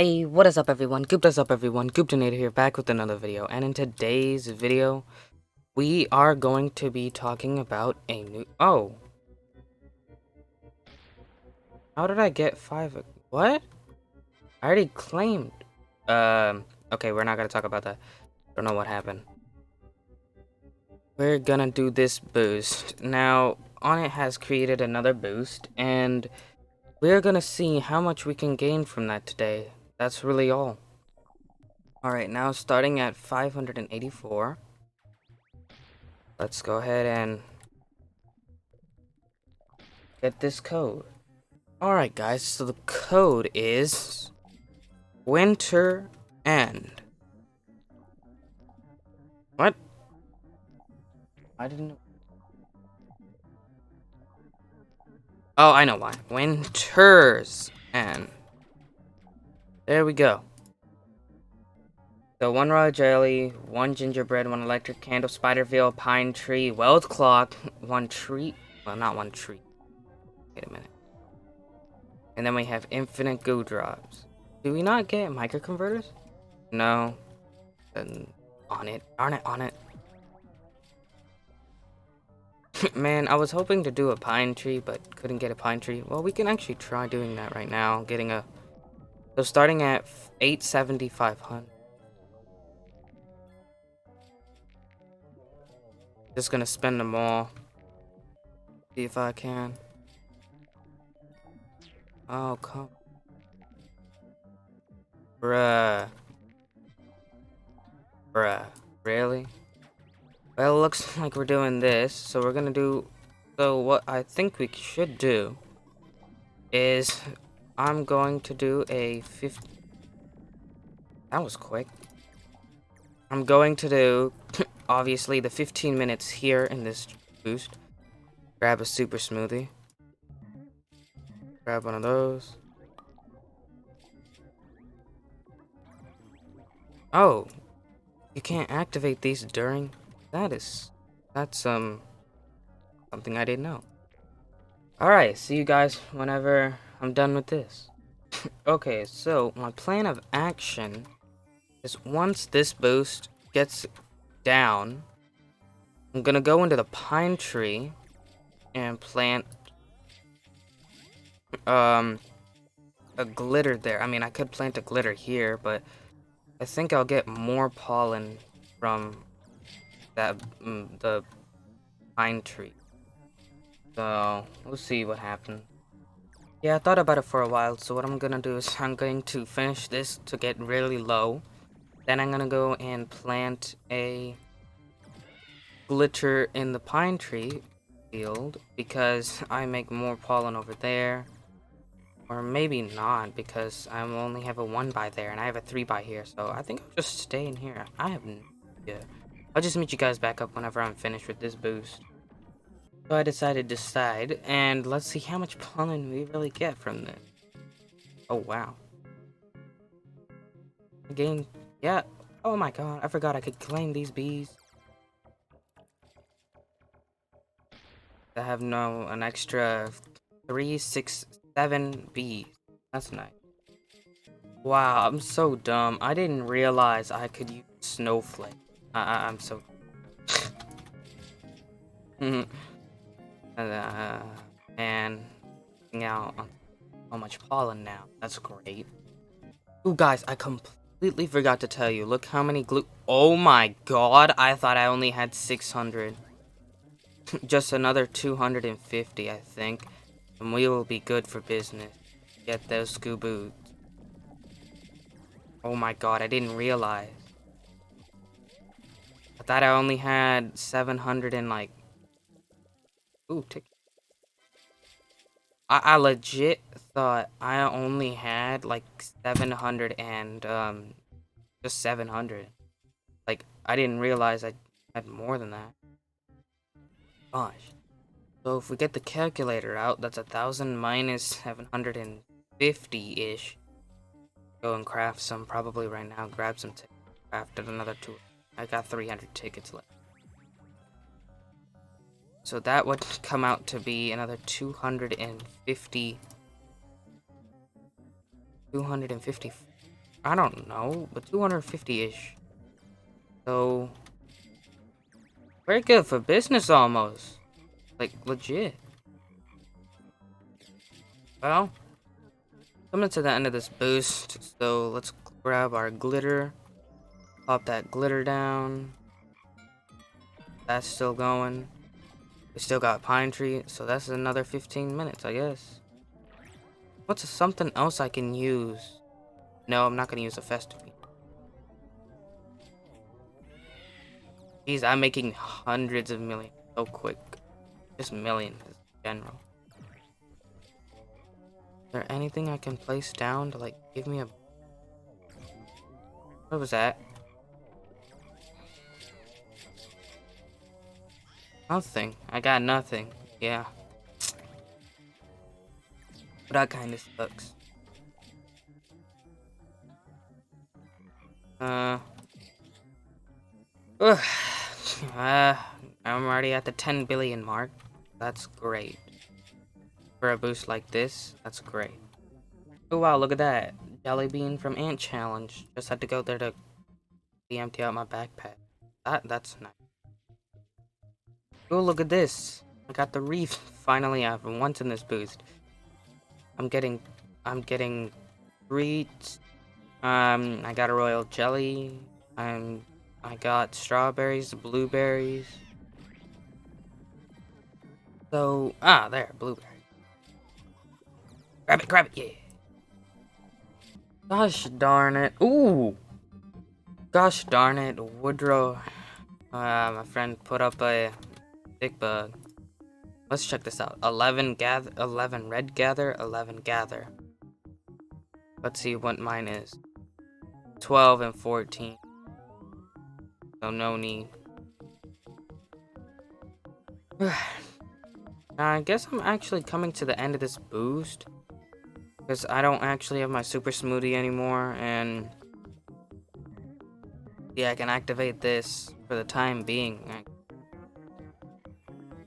Hey, what is up everyone? Gooped up everyone? Gooptonator here, back with another video. And in today's video, we are going to be talking about a new... Oh! How did I get 5... What? I already claimed... Okay, we're not gonna talk about that. Don't know what happened. We're gonna do this boost. Now, on it has created another boost, and we're gonna see how much we can gain from that today. That's really all. Alright, now starting at 584. Let's go ahead and get this code. Alright guys, so the code is winter end. What? I didn't know. Oh, I know why. Winter's end. There we go. So 1 raw jelly, 1 gingerbread, 1 electric candle, spider veil, pine tree, weld clock, 1 treat. Well, not 1 treat. Wait a minute. And then we have infinite goo drops. Do we not get microconverters? No. Then on it. Darn it, on it. Man, I was hoping to do a pine tree, but couldn't get a pine tree. Well, we can actually try doing that right now. Getting a... So starting at 87500. Just gonna spend them all. See if I can. Oh, come. Bruh. Bruh. Really? Well, it looks like we're doing this, so we're gonna do... So what I think we should do is I'm going to do a 50... That was quick. I'm going to do, obviously, the 15 minutes here in this boost. Grab a super smoothie. Grab one of those. Oh, you can't activate these during... That's something I didn't know. Alright, see you guys whenever I'm done with this. Okay, so my plan of action is once this boost gets down, I'm gonna go into the pine tree and plant a glitter there. I mean, I could plant a glitter here, but I think I'll get more pollen from that the pine tree. So we'll see what happens. Yeah, I thought about it for a while, so what I'm gonna do is I'm going to finish this to get really low. Then I'm gonna go and plant a glitter in the pine tree field because I make more pollen over there. Or maybe not, because I only have a 1 by there and I have a 3 by here, so I think I'll just stay in here. I have no idea. I'll just meet you guys back up whenever I'm finished with this boost. So I decided to decide, and let's see how much pollen we really get from this. Oh, wow. Again, yeah. Oh my god, I forgot I could claim these bees. I have an extra 3, 6, 7 bees. That's nice. Wow, I'm so dumb. I didn't realize I could use snowflake. I'm so... and out on so much pollen now. That's great. Ooh, guys, I completely forgot to tell you. Look how many glue... Oh my god, I thought I only had 600. Just another 250, I think. And we will be good for business. Get those Scooboos. Oh my god, I didn't realize. I thought I only had 700 and like... Ooh, ticket. I legit thought I only had like 700 and just 700. Like, I didn't realize I had more than that. Gosh. So if we get the calculator out, that's 1,000 minus 750-ish. Go and craft some probably right now. Grab some tickets. Crafted another 2. I got 300 tickets left. So that would come out to be another 250. I don't know, but 250-ish. So, very good for business almost. Like, legit. Well, coming to the end of this boost, so let's grab our glitter. Pop that glitter down. That's still going. We still got pine tree, so that's another 15 minutes, I guess. What's something else I can use? No, I'm not gonna use a festive. Jeez, I'm making hundreds of millions so quick. Just millions in general. Is there anything I can place down to like give me a... What was that? Nothing. I got nothing. Yeah. But that kind of sucks. Ugh. I'm already at the 10 billion mark. That's great. For a boost like this, that's great. Oh wow, look at that. Jelly bean from Ant Challenge. Just had to go there to empty out my backpack. That's nice. Oh, look at this. I got the reef. Finally, I've once in this boost. I'm getting treats. I got a royal jelly. I got strawberries, blueberries. So, there, blueberry. Grab it, yeah. Gosh darn it. Ooh. Gosh darn it, Woodrow. My friend put up a big bug. Let's check this out. 11 red gather, 11 gather. Let's see what mine is. 12 and 14. So no need. I guess I'm actually coming to the end of this boost. Because I don't actually have my super smoothie anymore. And yeah, I can activate this for the time being.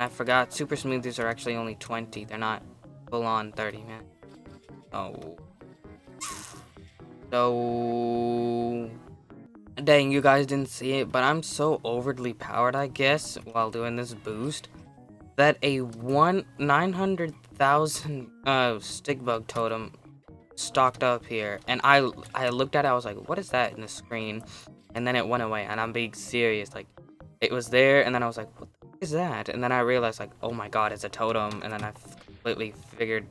I forgot super smoothies are actually only 20. They're not full on 30, man. Oh. So... Dang, you guys didn't see it, but I'm so overly powered, I guess, while doing this boost, that a 900,000 stick bug totem stocked up here, and I looked at it, I was like, what is that in the screen? And then it went away, and I'm being serious, like, it was there, and then I was like, what the fuck is that? And then I realized, like, oh my god, it's a totem, and then I completely figured,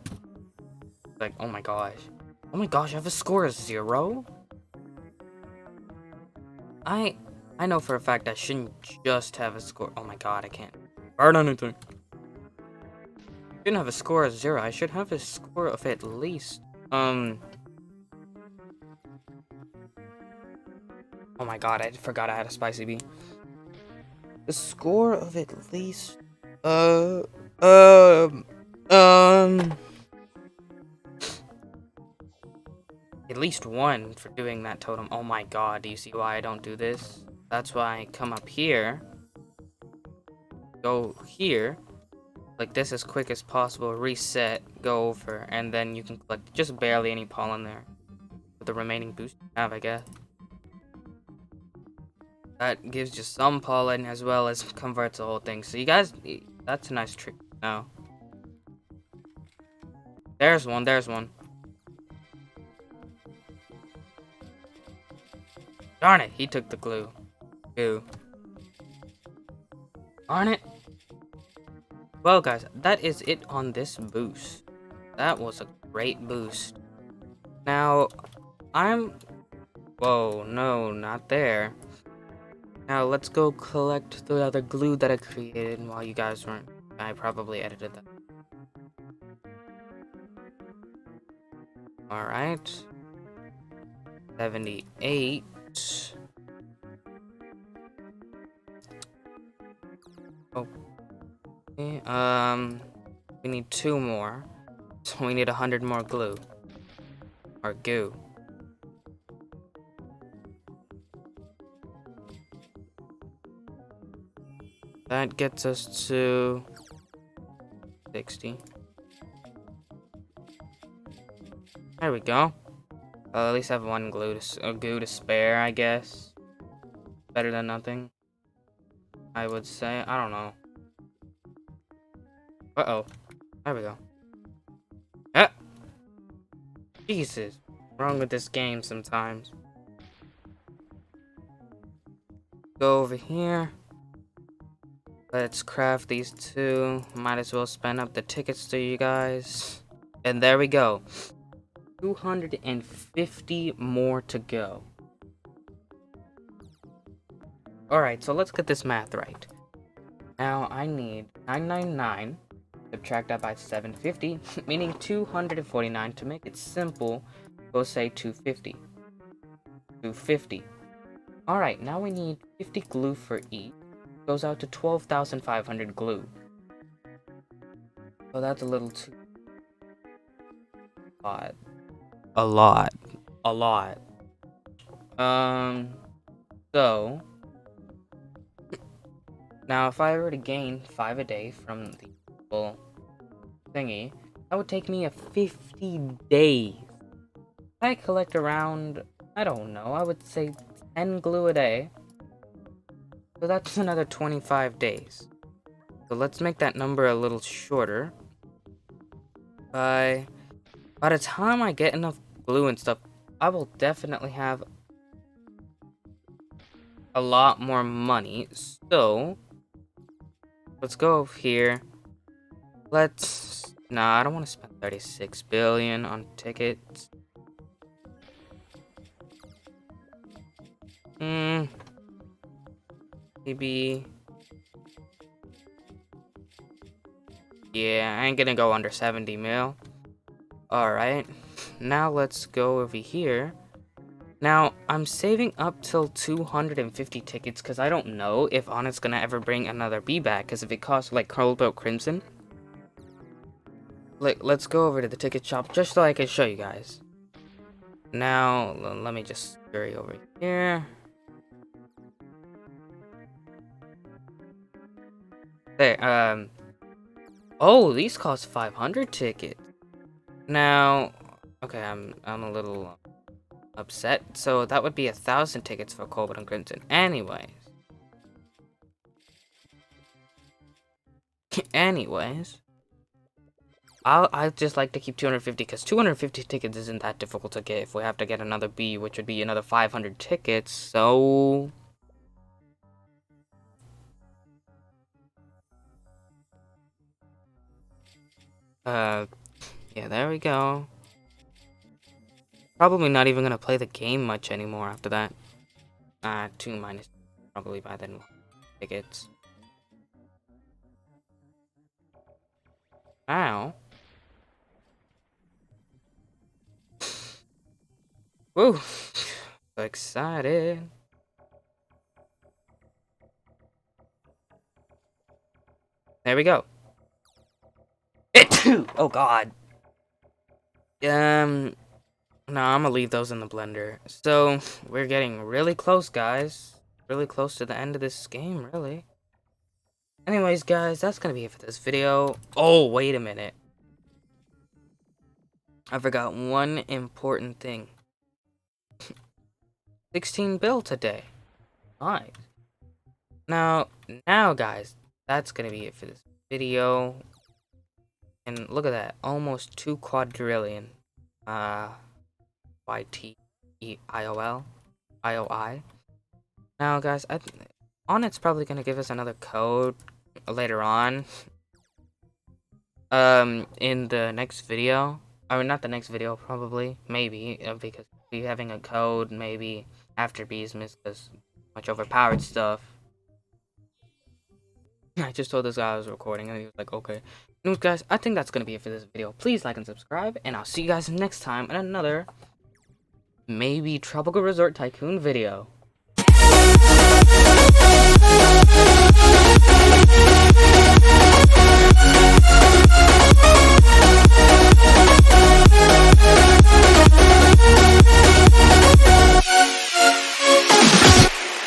like, oh my gosh, I have a score of 0? I know for a fact I shouldn't just have a score. Oh my god, I can't burn anything. I shouldn't have a score of 0. I should have a score of at least oh my god, I forgot I had a spicy bee. A score of at least at least 1 for doing that totem. Oh my god, do you see why I don't do this? That's why I come up here, go here, like this as quick as possible, reset, go over, and then you can collect just barely any pollen there with the remaining boost you have, I guess. That gives you some pollen as well as converts the whole thing. So you guys, that's a nice trick. No. There's one. Darn it, he took the glue. Goo. Darn it. Well, guys, that is it on this boost. That was a great boost. Now, whoa, no, not there. Now, let's go collect the other glue that I created while you guys weren't. I probably edited that. Alright. 78. Okay, we need 2 more. So we need 100 more glue. Or goo. That gets us to 60. There we go. I'll at least have one goo to spare, I guess. Better than nothing, I would say. I don't know. Uh-oh. There we go. Ah! Jesus. What's wrong with this game sometimes? Go over here. Let's craft these two. Might as well spend up the tickets to you guys. And there we go. 250 more to go. Alright, so let's get this math right. Now I need 999. Subtract that by 750, meaning 249. To make it simple, we'll say 250. 250. Alright, now we need 50 glue for each. Goes out to 12,500 glue. So that's a little too... odd. A lot. So... now, if I were to gain 5 a day from the full thingy, that would take me a 50 days. I collect around, I don't know, I would say 10 glue a day. So that's another 25 days. So let's make that number a little shorter. By the time I get enough glue and stuff, I will definitely have a lot more money. So let's go over here. Nah, I don't want to spend 36 billion on tickets. Maybe. Yeah, I ain't gonna go under 70 mil. Alright. Now let's go over here. Now, I'm saving up till 250 tickets because I don't know if Onnit's gonna ever bring another bee back. Because if it costs like Curlboat Crimson. Let's go over to the ticket shop just so I can show you guys. Now, let me just scurry over here. There, oh, these cost 500 tickets. Now, okay, I'm a little upset. So that would be 1,000 tickets for Colbert and Crimson. Anyways. I'd just like to keep 250 because 250 tickets isn't that difficult to get if we have to get another B, which would be another 500 tickets. So yeah, there we go. Probably not even gonna play the game much anymore after that. 2 minus probably by then tickets. Now. Woo! So excited. There we go. Oh god. No, I'm gonna leave those in the blender. So, we're getting really close, guys. Really close to the end of this game, really. Anyways, guys, that's gonna be it for this video. Oh, wait a minute. I forgot one important thing. 16 bill today. Nice. Now, guys, that's gonna be it for this video. And look at that, almost 2 quadrillion. YTEIOL. Now, guys, Onnit's probably gonna give us another code later on. In the next video. I mean, not the next video, probably. Maybe, because we're having a code, maybe, after Beesmas, because much overpowered stuff. I just told this guy I was recording, and he was like, okay. Anyways, guys, I think that's gonna be it for this video. Please like and subscribe, and I'll see you guys next time in another, maybe, Tropical Resort Tycoon video.